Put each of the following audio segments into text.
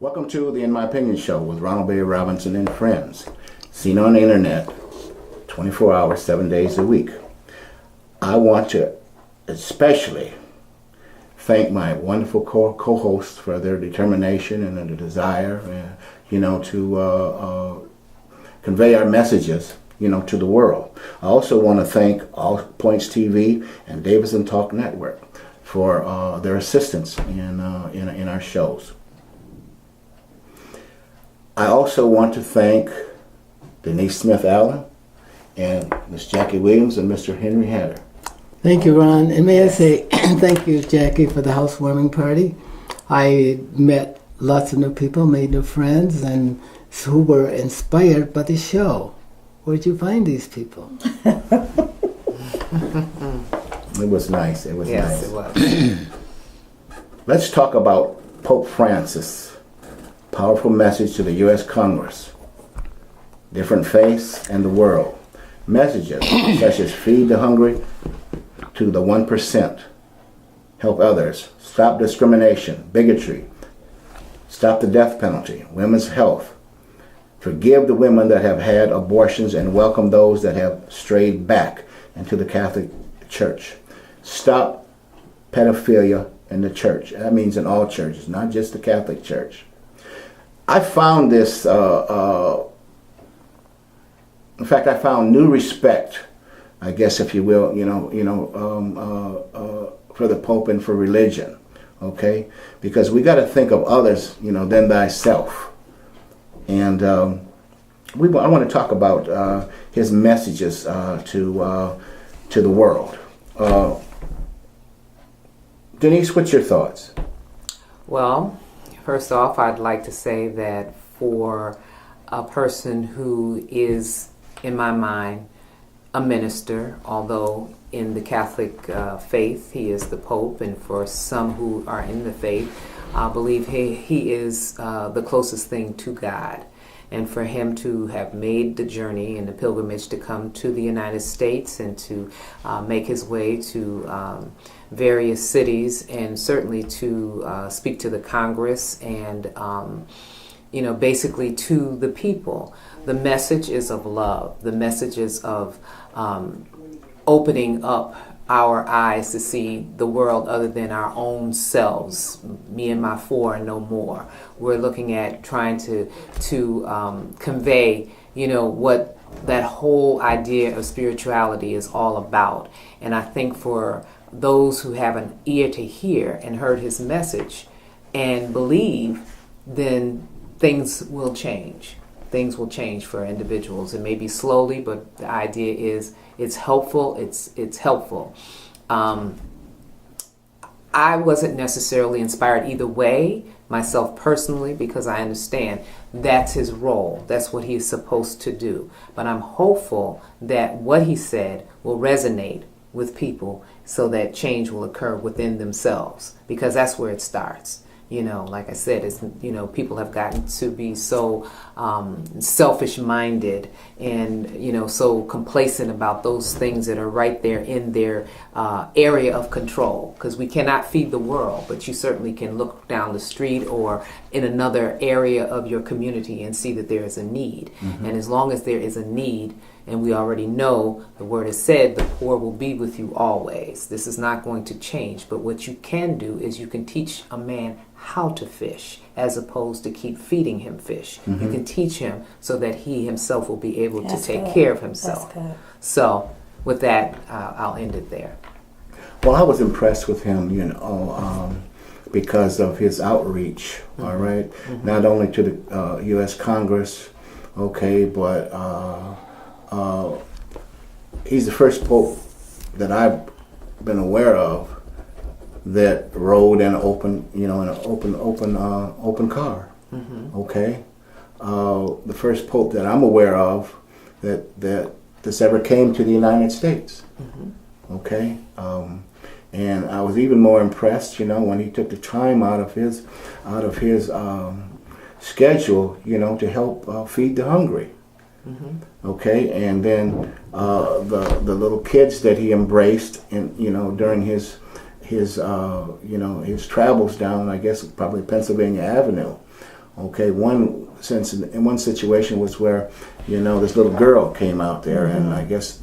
Welcome to the In My Opinion Show with Ronald B. Robinson and friends. Seen on the internet 24 hours, 7 days a week. I want to especially thank my wonderful co-hosts for their determination and their desire, to convey our messages, to the world. I also want to thank All Points TV and Davidson Talk Network for their assistance in our shows. I also want to thank Denise Smith-Allen and Miss Jackie Williams and Mr. Henry Hatter. Thank you, Ron. And may I say thank you, Jackie, for the housewarming party. I met lots of new people, made new friends, and who were inspired by the show. Where'd you find these people? It was nice. It was Yes, nice. it was. Let's talk about Pope Francis. Powerful message to the U.S. Congress, different faiths, and the world. Messages such as feed the hungry to the 1%, help others, stop discrimination, bigotry, stop the death penalty, women's health, forgive the women that have had abortions and welcome those that have strayed back into the Catholic Church. Stop pedophilia in the church. That means in all churches, not just the Catholic Church. I found this, in fact, I found new respect, I guess, if you will, for the Pope and for religion, okay? Because we got to think of others, than thyself. And I want to talk about his messages to the world. Denise, what's your thoughts? Well, first off, I'd like to say that for a person who is, in my mind, a minister, although in the Catholic faith he is the Pope, and for some who are in the faith, I believe he is the closest thing to God. And for him to have made the journey and the pilgrimage to come to the United States and to make his way to various cities and certainly to speak to the Congress and, basically to the people. The message is of love. The message is of opening up our eyes to see the world other than our own selves, me and my four and no more. We're looking at trying to convey, what that whole idea of spirituality is all about. And I think for those who have an ear to hear and heard his message and believe, then things will change. Things will change for individuals. It may be slowly, but the idea is it's helpful. It's helpful. I wasn't necessarily inspired either way, myself personally, because I understand that's his role. That's what he is supposed to do. But I'm hopeful that what he said will resonate with people so that change will occur within themselves, because that's where it starts. Like I said, it's, people have gotten to be so selfish-minded and, so complacent about those things that are right there in their area of control. Because we cannot feed the world, but you certainly can look down the street or in another area of your community and see that there is a need. Mm-hmm. And as long as there is a need, and we already know the word has said, the poor will be with you always. This is not going to change. But what you can do is you can teach a man how to fish as opposed to keep feeding him fish. Mm-hmm. You can teach him so that he himself will be able to take care of himself. So with that, I'll end it there. Well, I was impressed with him, because of his outreach, mm-hmm. All right? Mm-hmm. Not only to the U.S. Congress, okay, but he's the first pope that I've been aware of that rode in an open, open car. Mm-hmm. Okay, the first pope that I'm aware of that this ever came to the United States. Mm-hmm. Okay, and I was even more impressed, when he took the time out of his schedule, to help feed the hungry. Mm-hmm. Okay, and then the little kids that he embraced, and during his travels down, I guess probably Pennsylvania Avenue. Okay, in one situation was where, this little girl came out there, and I guess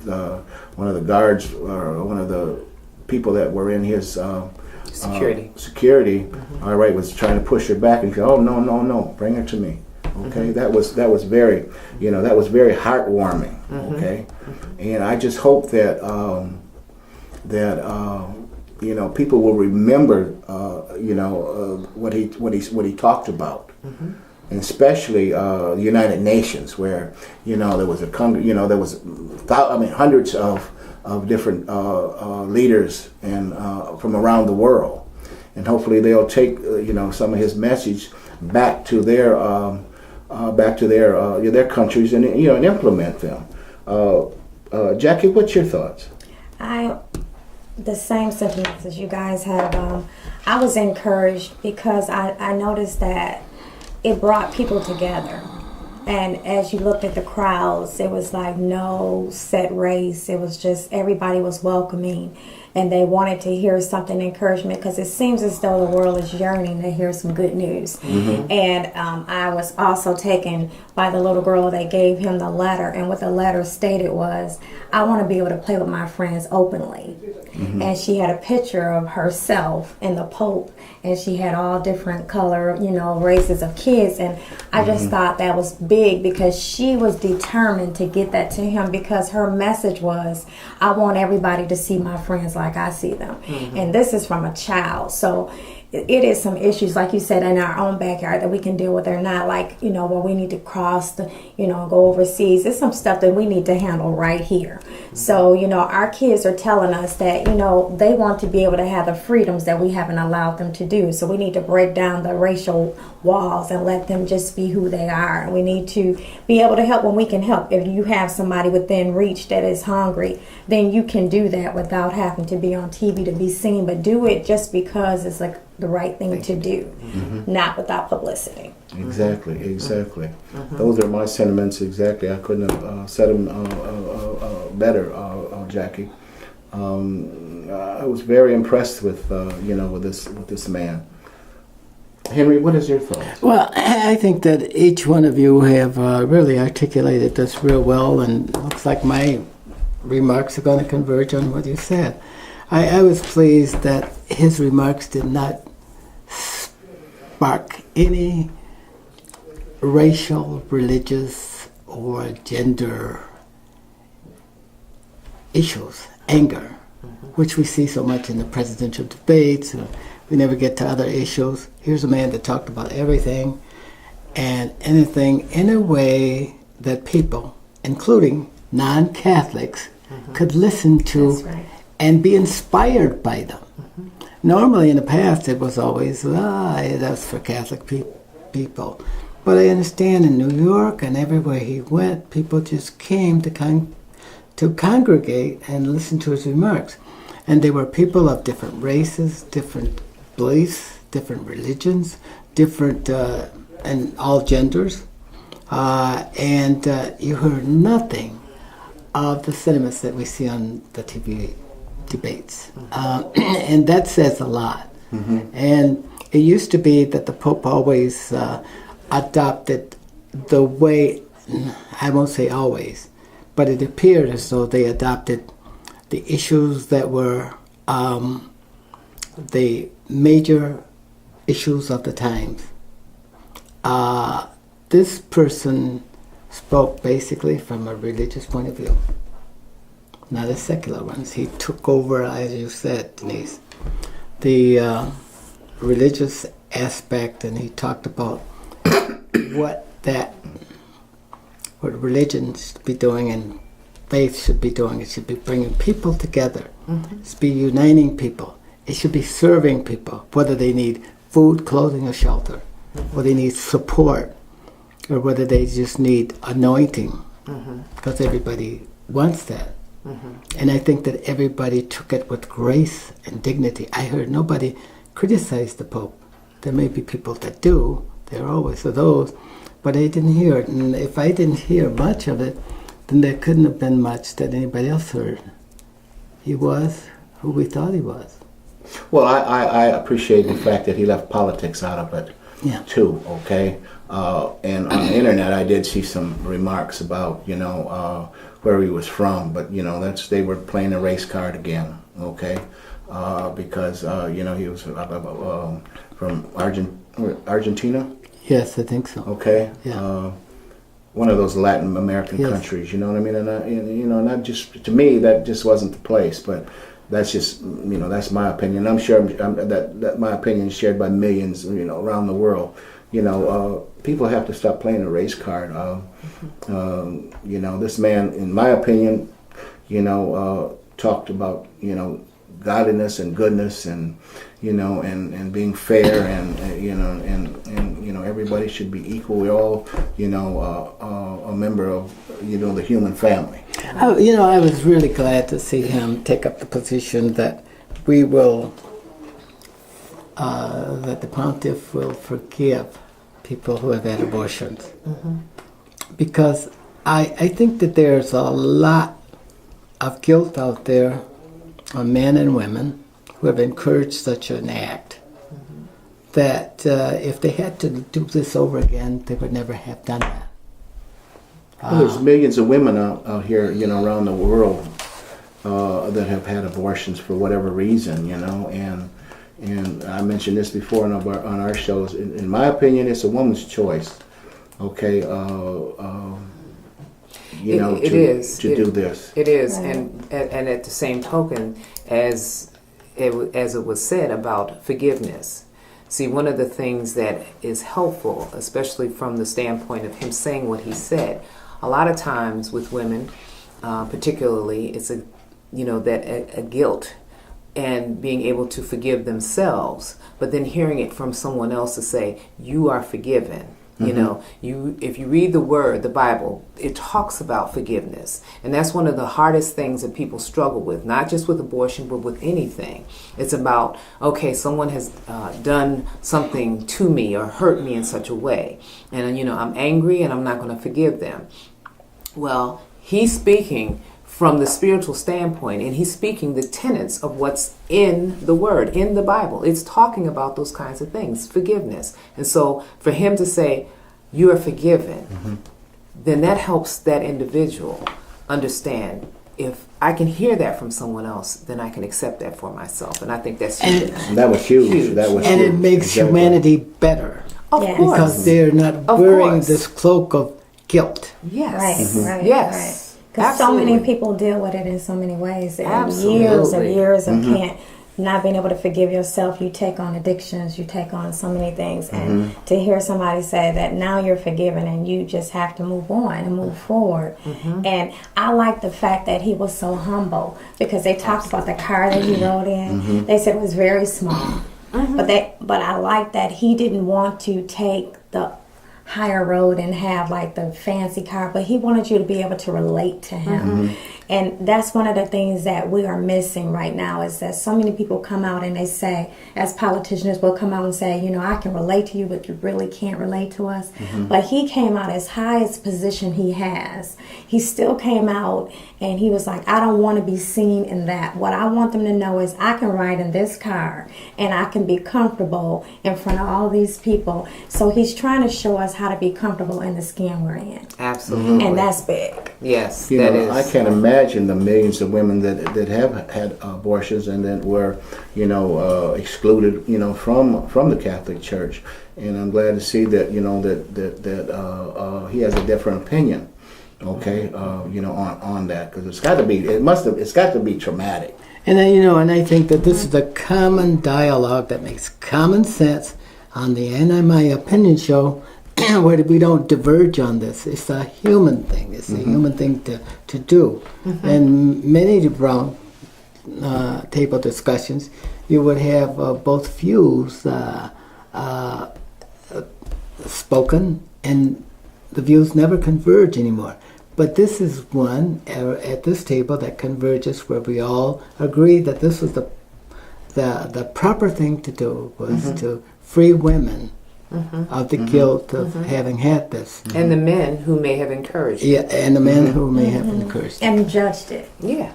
one of the guards or one of the people that were in his security, all right, was trying to push her back, and he said, "Oh, no, bring her to me." Okay, that was very, that was very heartwarming. Okay, and I just hope that people will remember, what he talked about, and especially the United Nations, where there was hundreds of different leaders and from around the world, and hopefully they'll take some of his message back to their countries and and implement them. Jackie, what's your thoughts? The same sentiments as you guys have. I was encouraged because I noticed that it brought people together. And as you looked at the crowds, it was like no set race. It was just everybody was welcoming, and they wanted to hear something encouragement, because it seems as though the world is yearning to hear some good news. And I was also taken by the little girl that gave him the letter, and what the letter stated was, "I want to be able to play with my friends openly." And she had a picture of herself and the Pope, and she had all different color, races of kids, and I just thought that was big, because she was determined to get that to him, because her message was, "I want everybody to see my friends like I see them." And this is from a child, so it is some issues, like you said, in our own backyard that we can deal with. They're not like, where we need to cross the, go overseas. There's some stuff that we need to handle right here. So, our kids are telling us that, they want to be able to have the freedoms that we haven't allowed them to do. So we need to break down the racial walls and let them just be who they are. And we need to be able to help when we can help. If you have somebody within reach that is hungry, then you can do that without having to be on TV to be seen, but do it just because it's like the right thing to do, not without publicity. Exactly. Those are my sentiments. Exactly. I couldn't have said them better, Jackie. I was very impressed with with this man. Henry, what is your thoughts? Well, I think that each one of you have really articulated this real well, and it looks like my remarks are going to converge on what you said. I was pleased that his remarks did not spark any racial, religious, or gender issues, anger, which we see so much in the presidential debates. We never get to other issues. Here's a man that talked about everything and anything in a way that people, including non-Catholics, could listen to. That's right. And be inspired by them. Normally in the past it was always, that's for Catholic people. But I understand in New York and everywhere he went, people just came to congregate and listen to his remarks. And they were people of different races, different beliefs, different religions, different, and all genders. And you heard nothing of the sentiments that we see on the TV debates. And that says a lot. And it used to be that the Pope always adopted the way, I won't say always, but it appeared as though they adopted the issues that were the major issues of the times. This person spoke basically from a religious point of view, not a secular one. He took over, as you said, Denise, the religious aspect, and he talked about what religion should be doing and faith should be doing. It should be bringing people together. It should be uniting people. It should be serving people, whether they need food, clothing, or shelter, whether they need support, or whether they just need anointing, because everybody wants that. And I think that everybody took it with grace and dignity. I heard nobody criticize the Pope. There may be people that do. There always are those. But I didn't hear it. And if I didn't hear much of it, then there couldn't have been much that anybody else heard. He was who we thought he was. Well, I appreciate the fact that he left politics out of it. Yeah. too. Okay, and on the internet, I did see some remarks about where he was from, but they were playing a race card again. Okay, because he was from Argentina. Yes, I think so. Okay. Yeah. One of those Latin American Yes. countries, you know what I mean? And not just to me, that just wasn't the place. But that's just, that's my opinion. I'm sure that my opinion is shared by millions, around the world. People have to stop playing a race card. This man, in my opinion, talked about, godliness and goodness and and being fair and everybody should be equal. We're all a member of the human family. I was really glad to see him take up the position that we will that the pontiff will forgive people who have had abortions, because I think that there's a lot of guilt out there on men and women who have encouraged such an act, that if they had to do this over again, they would never have done that. Well, there's millions of women out here, around the world that have had abortions for whatever reason, and I mentioned this before on our shows. In my opinion, it's a woman's choice. Okay, to do this. It is, and at the same token, as it was said about forgiveness. See, one of the things that is helpful, especially from the standpoint of him saying what he said, a lot of times with women, particularly, it's a guilt and being able to forgive themselves, but then hearing it from someone else to say, "You are forgiven." If you read the Word, the Bible, it talks about forgiveness. And that's one of the hardest things that people struggle with, not just with abortion, but with anything. It's about, okay, someone has done something to me or hurt me in such a way. And, I'm angry and I'm not going to forgive them. Well, he's speaking from the spiritual standpoint, and he's speaking the tenets of what's in the Word, in the Bible. It's talking about those kinds of things, forgiveness. And so for him to say, you are forgiven, then that helps that individual understand, if I can hear that from someone else, then I can accept that for myself. And I think that's huge. And that was huge. That was and huge. it makes humanity better. Of Yes. course. Because they're not Of wearing course. this cloak of guilt. Yes. Right. Yes. Because so many Absolutely. people deal with it in so many ways. And Absolutely. years of not being able to forgive yourself. You take on addictions. You take on so many things. And to hear somebody say that now you're forgiven and you just have to move on and move forward. And I like the fact that he was so humble, because they talked about the car that he rode in. They said it was very small. But I like that he didn't want to take the higher road and have like the fancy car, but he wanted you to be able to relate to him. And that's one of the things that we are missing right now, is that so many people come out and they say, as politicians will come out and say, I can relate to you, but you really can't relate to us. But he came out as high as position he has. He still came out and he was like, I don't want to be seen in that. What I want them to know is I can ride in this car and I can be comfortable in front of all these people. So he's trying to show us how to be comfortable in the skin we're in. Absolutely. And that's big. Yes, You that know, is. I can't imagine the millions of women that have had abortions and that were, excluded, from the Catholic Church. And I'm glad to see that, that he has a different opinion. Okay, on that, because it's got to be traumatic. And then, and I think that this is a common dialogue that makes common sense on the And My Opinion show, where we don't diverge on this. It's a human thing. It's a human thing to do. And many round table discussions, you would have both views spoken, and the views never converge anymore. But this is one at this table that converges, where we all agree that this was the proper thing to do, was to free women of the guilt of having had this. And the men who may have encouraged it. Yeah, and the men who may have encouraged it. And judged it. Yeah.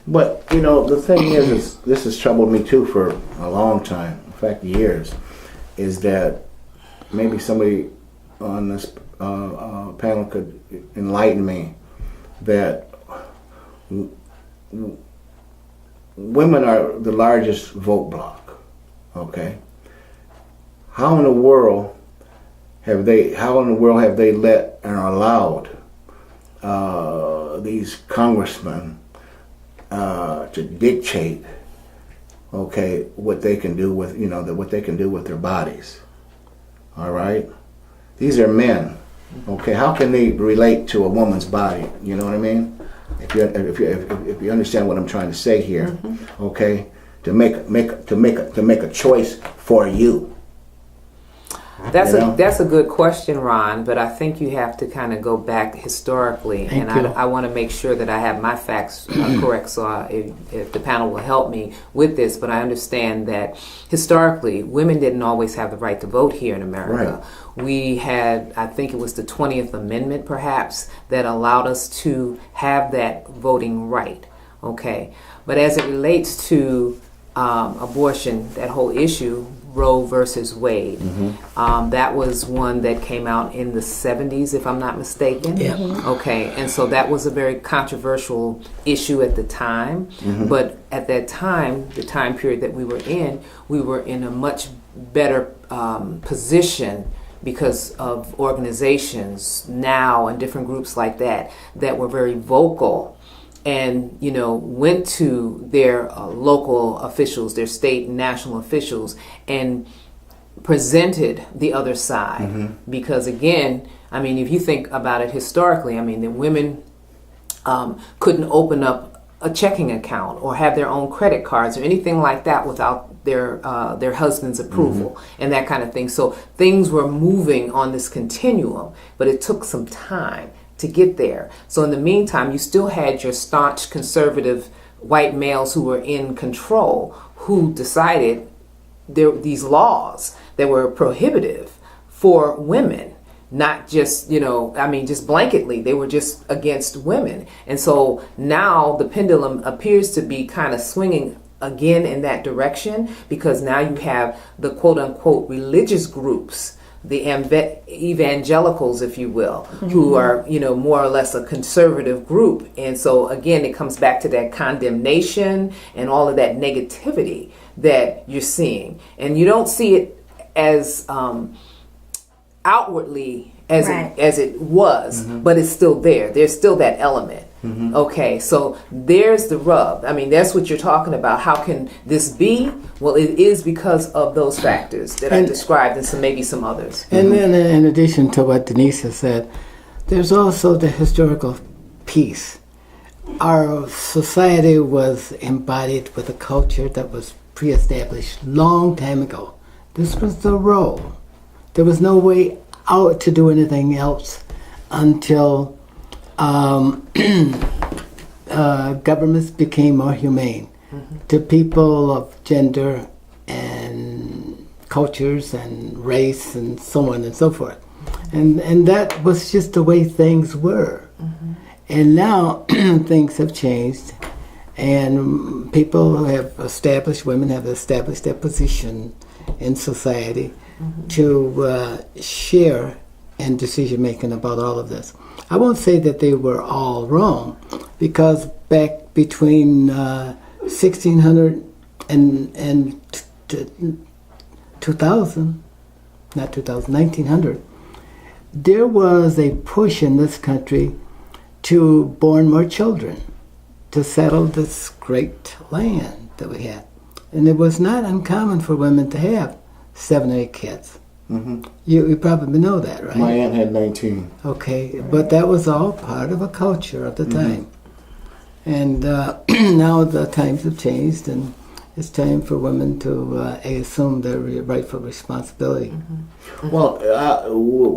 But the thing is this has troubled me too for a long time. In fact, years. is that maybe somebody on this panel could enlighten me that women are the largest vote bloc. Okay, how in the world have they let and allowed these congressmen to dictate, okay, what they can do with what they can do with their bodies? All right, these are men. Okay, how can they relate to a woman's body? You know what I mean? If you understand what I'm trying to say here, okay, to make a choice for you. That's a good question, Ron, but I think you have to kind of go back historically, Thank and you. I want to make sure that I have my facts correct, so if the panel will help me with this, but I understand that historically, women didn't always have the right to vote here in America. Right. We had, I think it was the 20th Amendment perhaps, that allowed us to have that voting right, okay? But as it relates to abortion, that whole issue, Roe versus Wade. That was one that came out in the 70s, if I'm not mistaken. Yeah. Okay, and so that was a very controversial issue at the time. But at that time, the time period that we were in a much better position because of organizations now and different groups like that were very vocal and went to their local officials, their state and national officials, and presented the other side. Because again, I mean, if you think about it historically, I mean, the women couldn't open up a checking account or have their own credit cards or anything like that without their husband's approval and that kind of thing. So things were moving on this continuum, but it took some time to get there. So in the meantime, you still had your staunch conservative white males who were in control, who decided these laws that were prohibitive for women, not just, just blanketly, they were just against women. And so now the pendulum appears to be kind of swinging again in that direction, because now you have the quote unquote religious groups, the evangelicals, if you will, who are, more or less a conservative group. And so again, it comes back to that condemnation and all of that negativity that you're seeing. And you don't see it as outwardly as it was, but it's still there. There's still that element. Okay, so there's the rub. I mean, that's what you're talking about. How can this be? Well, it is because of those factors that I described and maybe some others. And then in addition to what Denise has said, there's also the historical piece. Our society was embodied with a culture that was pre-established long time ago. This was the role. There was no way out to do anything else until governments became more humane to people of gender and cultures and race and so on and so forth. And that was just the way things were. And now things have changed, and people who have established, women have established their position in society to share in decision making about all of this. I won't say that they were all wrong, because back between 1600 and 2000, not 2000, 1900, there was a push in this country to born more children, to settle this great land that we had. And it was not uncommon for women to have 7 or 8 kids. You probably know that, right? My aunt had 19. Okay, but that was all part of a culture at the time. And now the times have changed, and it's time for women to assume their rightful responsibility. Well,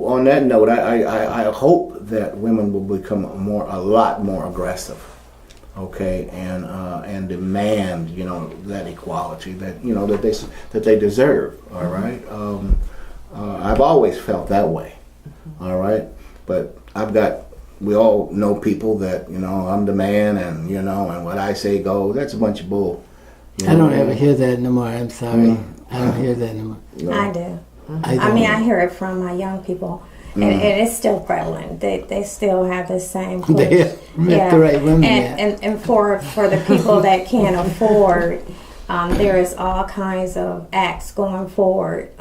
on that note, I hope that women will become a lot more aggressive, okay, and demand, that equality that they deserve. All right. I've always felt that way. All right, but we all know people that I'm the man, and and what I say goes. That's a bunch of bull. I don't ever hear that no more. I'm sorry. I don't hear that no more. I do. I mean, I hear it from my young people, and it's still prevalent. They still have the same push. They have the right women, and for the people that can't afford, there is all kinds of acts going forward.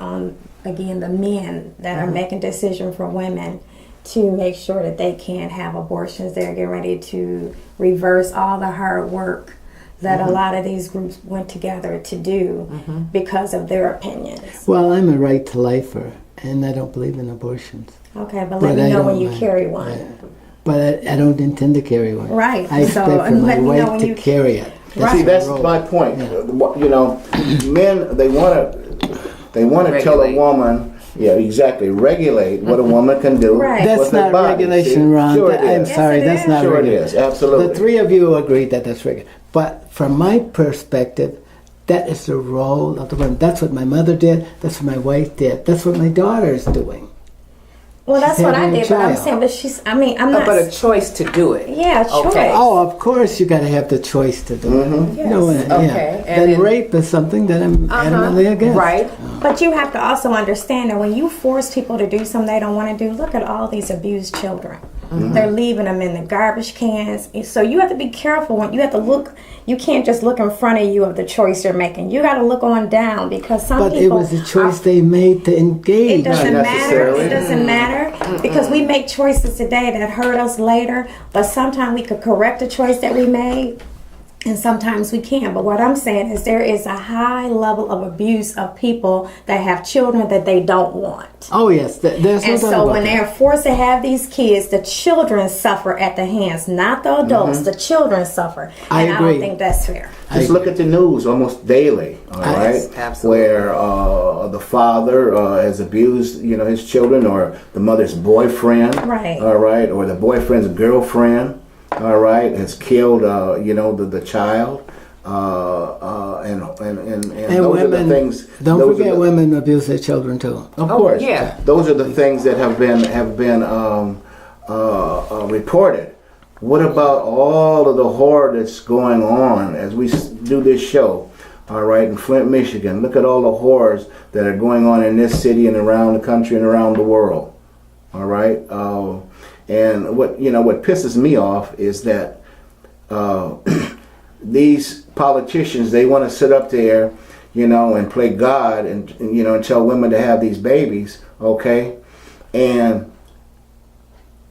Again, the men that are making decisions for women to make sure that they can have abortions. They're getting ready to reverse all the hard work that a lot of these groups went together to do because of their opinions. Well, I'm a right to lifer, and I don't believe in abortions. Okay, but let me know when you carry one. But I don't intend to carry one. Right. I expect for my wife to carry it. See, that's my point. You know, men, they want to tell a woman, regulate what a woman can do. Right. That's with her not body. regulation, Ron. Sure it I'm is. sorry, Yes, it that's is. not Sure it regulation. is, absolutely. The three of you agreed that that's regulation. But from my perspective, that is the role of the woman. That's what my mother did. That's what my wife did. That's what my daughter's doing. Well, that's She's what I having a did, but I'm child. saying, I'm not. But a choice to do it. Yeah, a choice. Okay. Oh, of course, you got to have the choice to do it. Yes. No, Okay, and then then- rape is something that I'm adamantly against. Right. But you have to also understand that when you force people to do something they don't want to do, look at all these abused children. They're leaving them in the garbage cans. So you have to be careful when you have to look. You can't just look in front of you of the choice you're making. You got to look on down because some But people. it was a choice they made to engage. It doesn't Not matter. necessarily. It doesn't matter because we make choices today that hurt us later. But sometimes we could correct the choice that we made, and sometimes we can't. But what I'm saying is there is a high level of abuse of people that have children that they don't want. Oh yes, there's no And doubt so about when that. they're forced to have these kids, the children suffer at the hands, not the adults. The children suffer. I And I agree. don't think that's fair. Just look at the news almost daily, all right? Absolutely. Where the father has abused, his children, or the mother's boyfriend, Right. all right, or the boyfriend's girlfriend, all right, has killed, the child, and those women, are the things. Don't those forget are the, women abuse their children too. Of course, yeah. Those are the things that have been reported. What about all of the horror that's going on as we do this show? All right, in Flint, Michigan. Look at all the horrors that are going on in this city and around the country and around the world. All right, and what pisses me off is that these politicians, they want to sit up there, and play God and tell women to have these babies, okay, and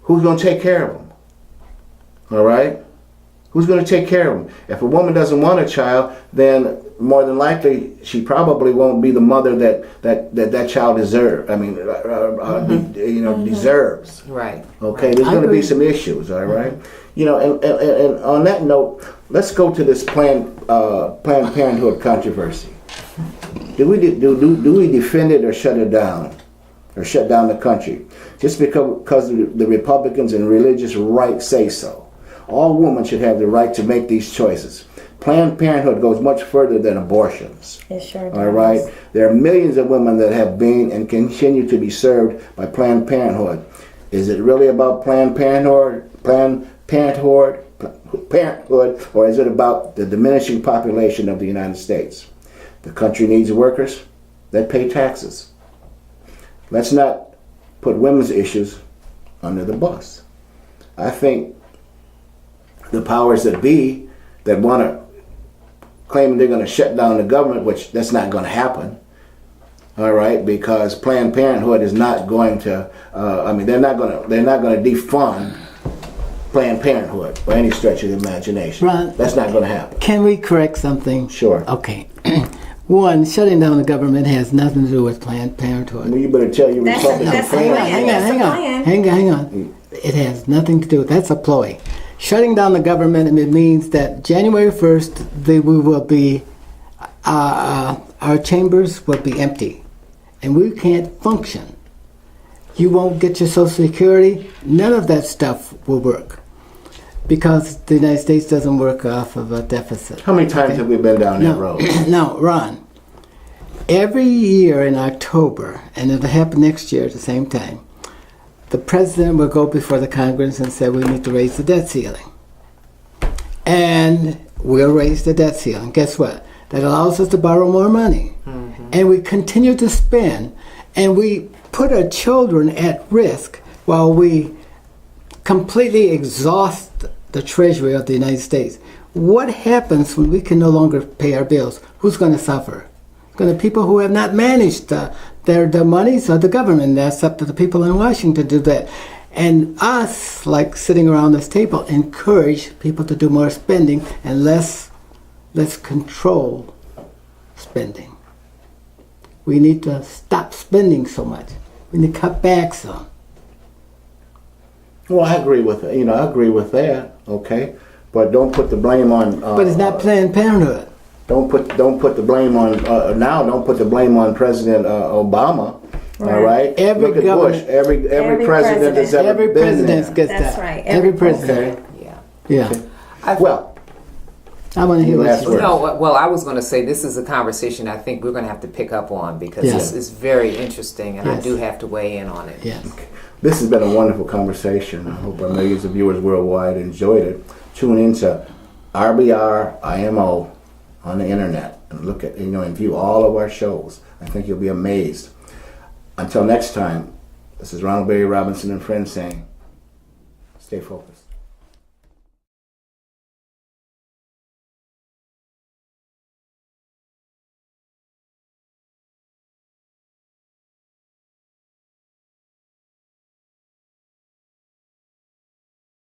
who's going to take care of them? All right? Who's going to take care of them? If a woman doesn't want a child, then more than likely she probably won't be the mother that child deserves. I mean, deserves. Right. Okay, there's I going to be agree. some issues. All right, and on that note, let's go to this Planned Parenthood controversy. Do we defend it or shut it down? Or shut down the country just because the Republicans and religious right say so? All women should have the right to make these choices. Planned Parenthood goes much further than abortions. It sure does. All right, there are millions of women that have been and continue to be served by Planned Parenthood. Is it really about Planned Parenthood, or is it about the diminishing population of the United States? The country needs workers that pay taxes. Let's not put women's issues under the bus. I think the powers that be that want to claim they're going to shut down the government, which that's not going to happen, all right, because Planned Parenthood is not going to. They're not going to defund Planned Parenthood by any stretch of the imagination. Ron, that's not going to happen. Can we correct something? Sure. Okay. One, shutting down the government has nothing to do with Planned Parenthood. Well, you better tell your That's Republican the friends. plan. Hang on. It has nothing to do with that's a ploy. Shutting down the government, it means that January 1st, we will be, our chambers will be empty, and we can't function. You won't get your Social Security. None of that stuff will work because the United States doesn't work off of a deficit. How many times have we been down that road? No, Ron. Every year in October, and it'll happen next year at the same time, the president will go before the Congress and say we need to raise the debt ceiling. And we'll raise the debt ceiling. Guess what? That allows us to borrow more money. And we continue to spend. And we put our children at risk while we completely exhaust the treasury of the United States. What happens when we can no longer pay our bills? Who's going to suffer? Going to people who have not managed their monies, or the government? That's up to the people in Washington to do that. And us, like sitting around this table, encourage people to do more spending and less control spending. We need to stop spending so much. We need to cut back some. Well, I agree with I agree with that. Okay, but don't put the blame on. But it's not Planned Parenthood. Don't put the blame on Don't put the blame on President Obama. Right. All right. Every Look at government- Bush. Every president that's ever Every been president there. gets That's that. right. Every Every president. Okay. Yeah. Yeah. Well, I want to hear Last what word. you No, well, I was going to say this is a conversation I think we're going to have to pick up on because Yeah. it's very interesting, and I Yes. do have to weigh in on it. Yes. this has been a wonderful conversation. I hope our millions of viewers worldwide enjoyed it. Tune into RBR IMO on the internet and look at and view all of our shows. I think you'll be amazed. Until next time, this is Ronald Berry Robinson and friends saying, stay focused.